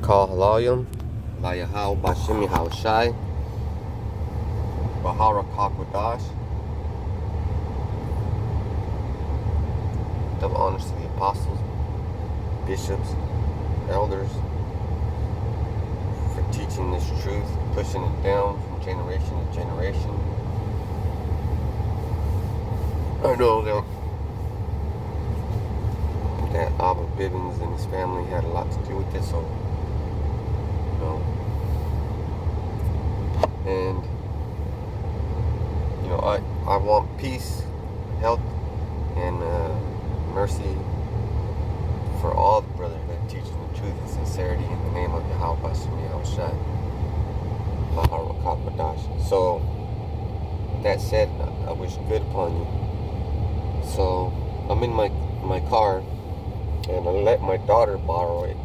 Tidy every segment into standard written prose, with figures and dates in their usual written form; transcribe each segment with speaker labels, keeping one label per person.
Speaker 1: Call Halayim, Layahau Bashimi Haushai, Bahara Kakwadash. Double honors to the apostles, bishops, elders for teaching this truth, pushing it down from generation to generation. I know that Abba Bivens and his family had a lot to do with this, so and I want peace, health, and mercy for all the brothers that are teaching the truth and sincerity in the name of Yahweh Bashim Yahushai Maharakapadash. So that said, I wish good upon you. So I'm in my car, and I let my daughter borrow it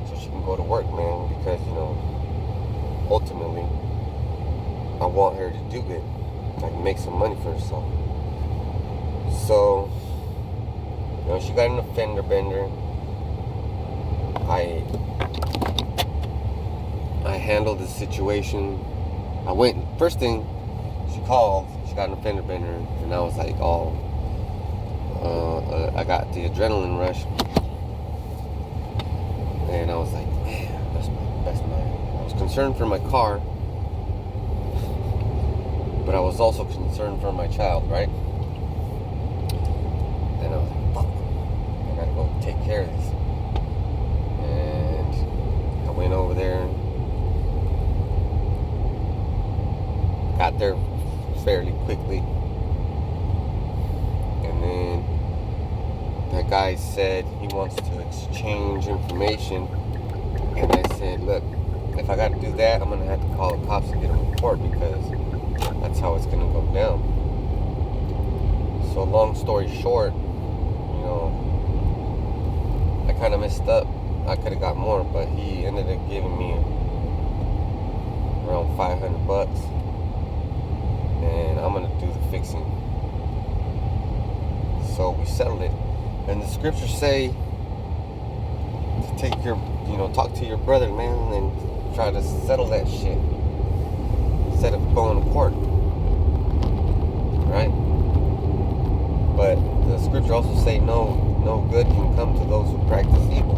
Speaker 1: so she can go to work, man, because ultimately I want her to do good, like make some money for herself. So she got in a fender bender. I handled the situation. First thing, she called, she got in a fender bender, and I was like, I got the adrenaline rush, and I was like, man, that's my. I was concerned for my car, but I was also concerned for my child, right? And I was like, fuck, I gotta go take care of this. And I went over there, got there fairly quickly, and then that guy said he wants to exchange information, and I said, look, if I gotta do that, I'm gonna have to call the cops and get a report, because that's how it's gonna go down. So long story short, I kind of messed up. I could have got more, but he ended up giving me around $500, and I'm gonna do the fixing. So we settled it, and the scriptures say to take talk to your brother, man, and try to settle that shit instead of going to court, right? But the scripture also say no good can come to those who practice evil.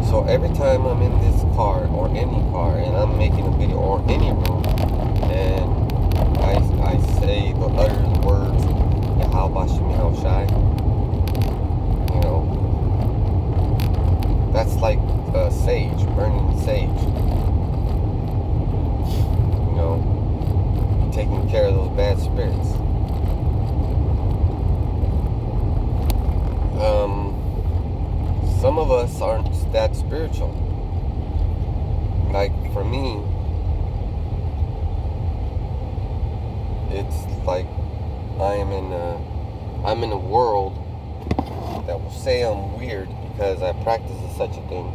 Speaker 1: So every time I'm in this car or any car and I'm making a video or any room, and I say utter the words Yahweh Bashim Yahushai, that's like sage, burning sage. Taking care of those bad spirits. Some of us aren't that spiritual. Like for me, it's like I'm in a world that will say I'm weird because I practice such a thing.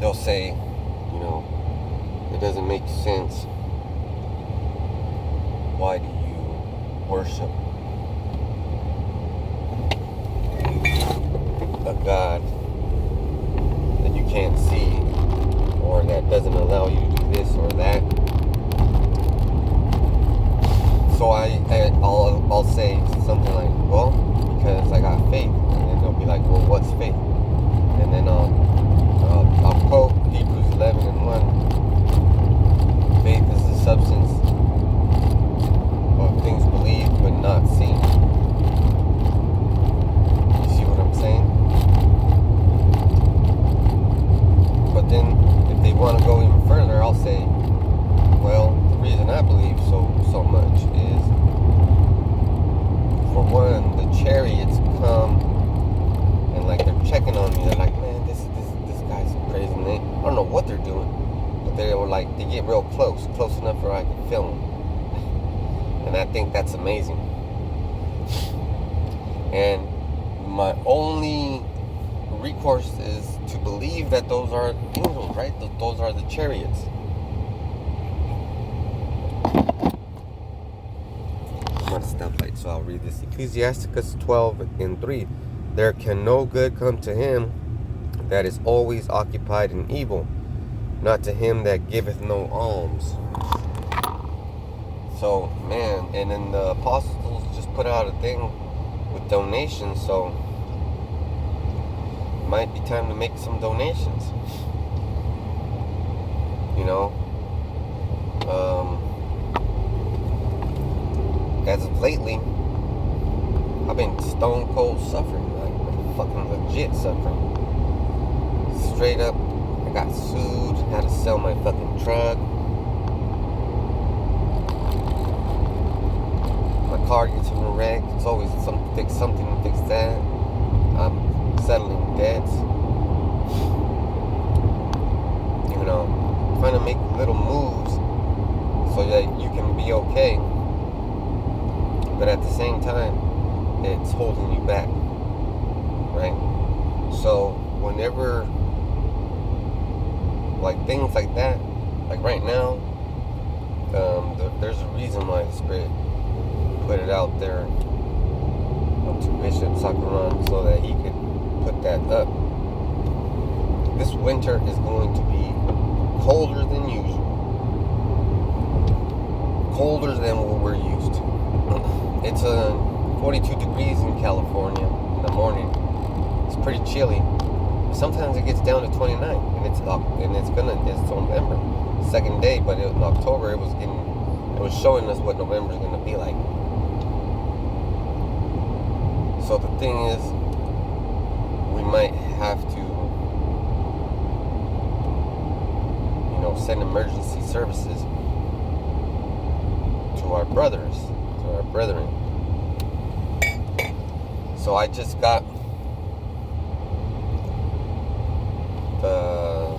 Speaker 1: They'll say, it doesn't make sense. Why do you worship a God that you can't see, or that doesn't allow you to do this or that? So I'll say something like, well, because I got faith. And then they'll be like, well, what's faith? And then I'll quote Hebrews 11:1. Faith is the substance of things believed but not seen. You see what I'm saying? But then, if they want to go even further, I'll say, well, the reason I believe so much is, for one, the chariots come and like they're checking on me. They're like, man, this guy's crazy. And I don't know what they're doing, but they get real close enough where I can film them. And I think that's amazing. And my only recourse is to believe that those are angels, right? Those are the chariots. read this. Ecclesiasticus 12:3. There can no good come to him that is always occupied in evil, not to him that giveth no alms. So, man, and then the apostles just put out a thing with donations, so it might be time to make some donations. You know, as of lately, I've been stone cold suffering, like fucking legit suffering. Straight up, I got sued, had to sell my fucking truck. My car gets in a wreck, it's always something to fix that. I'm settling debts. You know, trying to make little moves so that you can be okay. But at the same time, it's holding you back, right? So whenever, like things like that, like right now, there's a reason why the Spirit put it out there to Bishop Sakaran so that he could put that up. This winter is going to be colder than usual. Colder than what we're used to. It's 42 degrees in California in the morning. It's pretty chilly. Sometimes it gets down to 29, and it's November, second day. But in October, it was showing us what November is gonna be like. So the thing is, we might have to, send emergency services to our brothers, to our brethren. So I just got the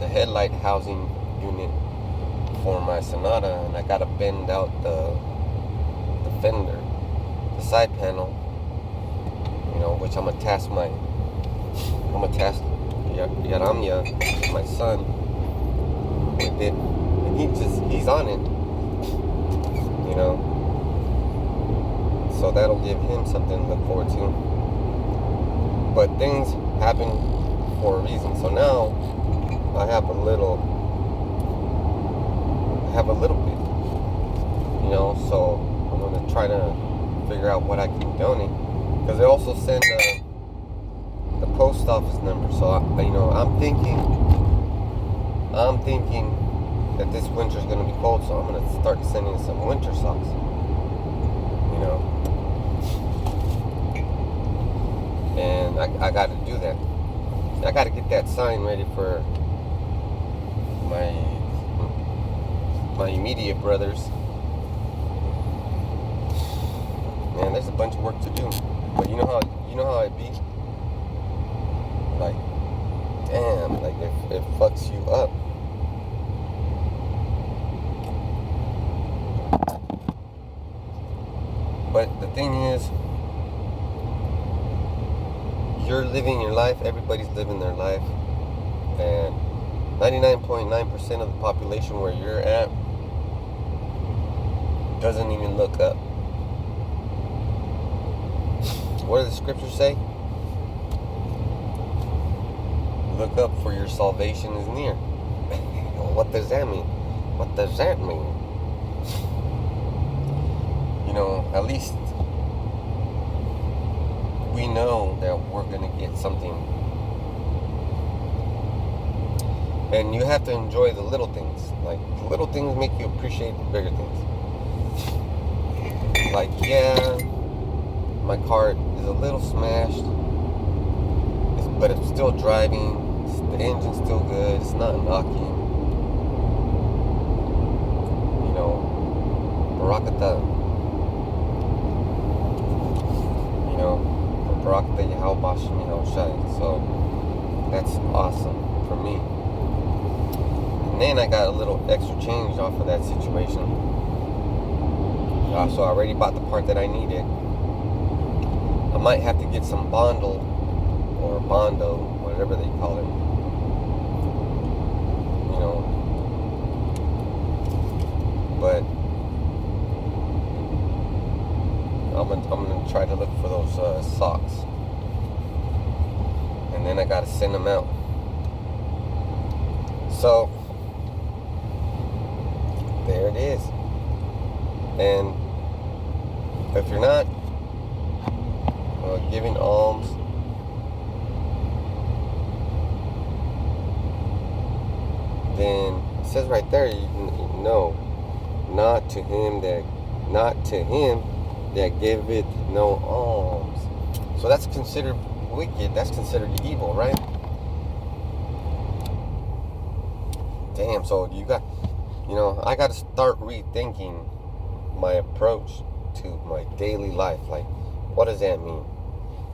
Speaker 1: headlight housing unit for my Sonata, and I gotta bend out the fender, the side panel, which I'm gonna task Yaramya, my son, with it, and he's on it, so that'll give him something to look forward to. But things happen for a reason. So now I have a little bit, so I'm gonna try to figure out what I can donate, because they also send the post office number. So I'm thinking that this winter is gonna be cold, so I'm gonna start sending some winter socks. And I got to do that. I got to get that sign ready for my immediate brothers. Man, there's a bunch of work to do. But you know how it be. Like, damn, like it fucks you up. But the thing is, you're living your life, everybody's living their life, and 99.9% of the population where you're at doesn't even look up. What does the scripture say? Look up, for your salvation is near. What does that mean? What does that mean? At least we know that we're going to get something. And you have to enjoy the little things. Like, the little things make you appreciate the bigger things. Like, yeah, my car is a little smashed, but it's still driving. The engine's still good. It's not knocking. Barakata. Barakata Yahal Bashim Yahal Shai. So that's awesome for me. And then I got a little extra change off of that situation. So I already bought the part that I needed. I might have to get some Bondo, or Bondo, whatever they call it. But gonna try to look for those socks, and then I gotta send them out. So there it is. And if you're not giving alms, then it says right there, no, not to him that giveth no alms. So that's considered wicked. That's considered evil, right? Damn. So I got to start rethinking my approach to my daily life. Like, what does that mean?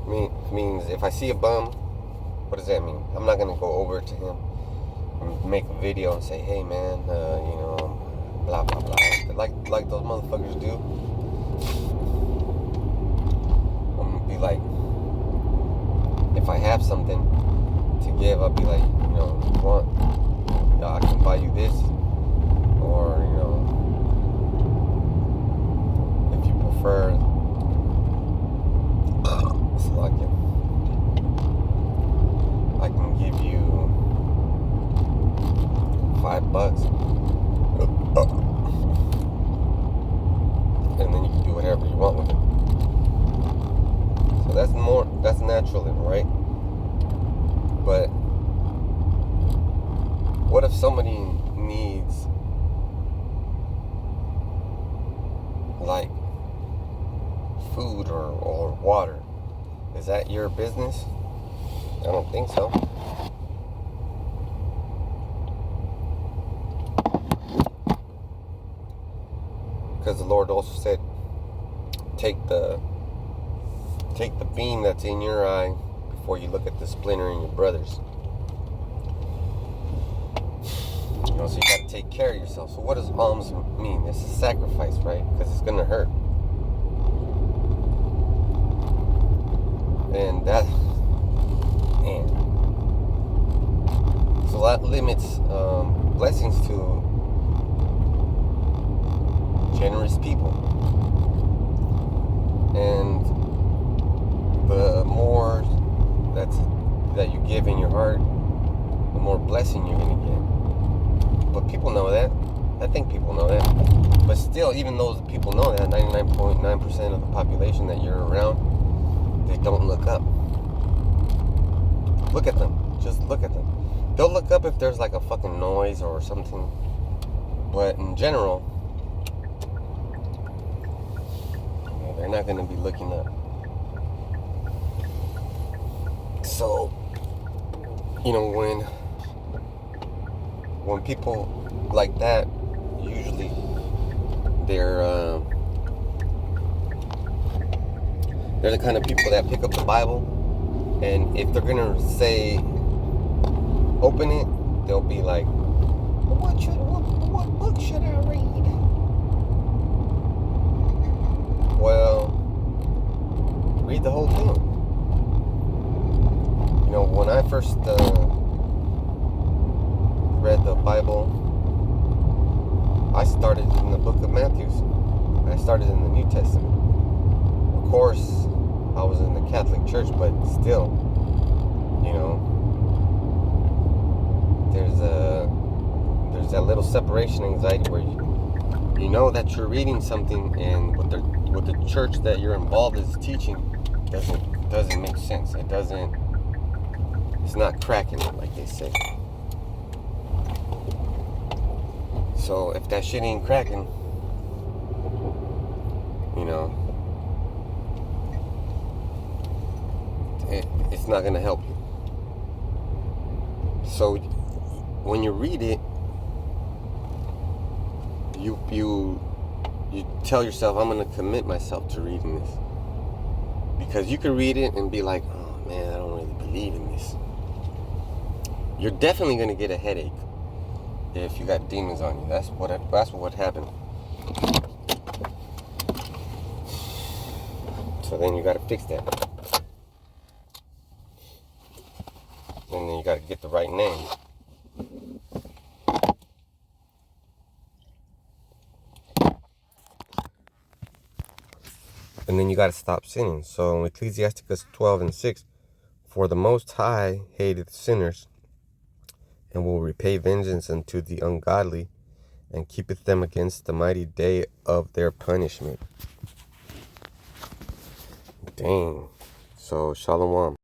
Speaker 1: Means if I see a bum, what does that mean? I'm not gonna go over to him and make a video and say, hey man, blah blah blah, like those motherfuckers do. I'm gonna be like, if I have something to give, I'll be like, if you want, I can buy you this, or if you prefer, I can give you $5, and then you can do whatever you want with it. So that's natural, right? But what if somebody needs like food or water? Is that your business? I don't think so. Because the Lord also said, take the beam that's in your eye before you look at the splinter in your brother's. So you got to take care of yourself. So what does alms mean? It's a sacrifice, right? Because it's going to hurt. And so that limits blessings to generous people. And the more that you give in your heart, the more blessing you're going to get. But people know that. I think people know that. But still, even though people know that, 99.9% of the population that you're around, they don't look up. Look at them. Just look at them. They'll look up if there's like a fucking noise or something. But in general, they're not going to be looking up. So, when people like that, usually they're the kind of people that pick up the Bible, and if they're gonna say open it, they'll be like, what book should I read? Well, read the whole thing. When I first read the Bible, I started in the book of Matthew. I started in the New Testament. Of course, I was in the Catholic Church, but still, there's that little separation anxiety where you know that you're reading something, and what the church that you're involved is teaching doesn't make sense. It's not cracking it, like they say. So if that shit ain't cracking, it's not gonna help you. So when you read it, you tell yourself, I'm gonna commit myself to reading this, because you can read it and be like, oh man, I don't really believe in this. You're definitely gonna get a headache if you got demons on you. That's what happened. So then you gotta fix that. And then you gotta get the right name. And then you got to stop sinning. So Ecclesiasticus 12:6, for the Most High hateth sinners, and will repay vengeance unto the ungodly, and keepeth them against the mighty day of their punishment. Dang. So, Shalom.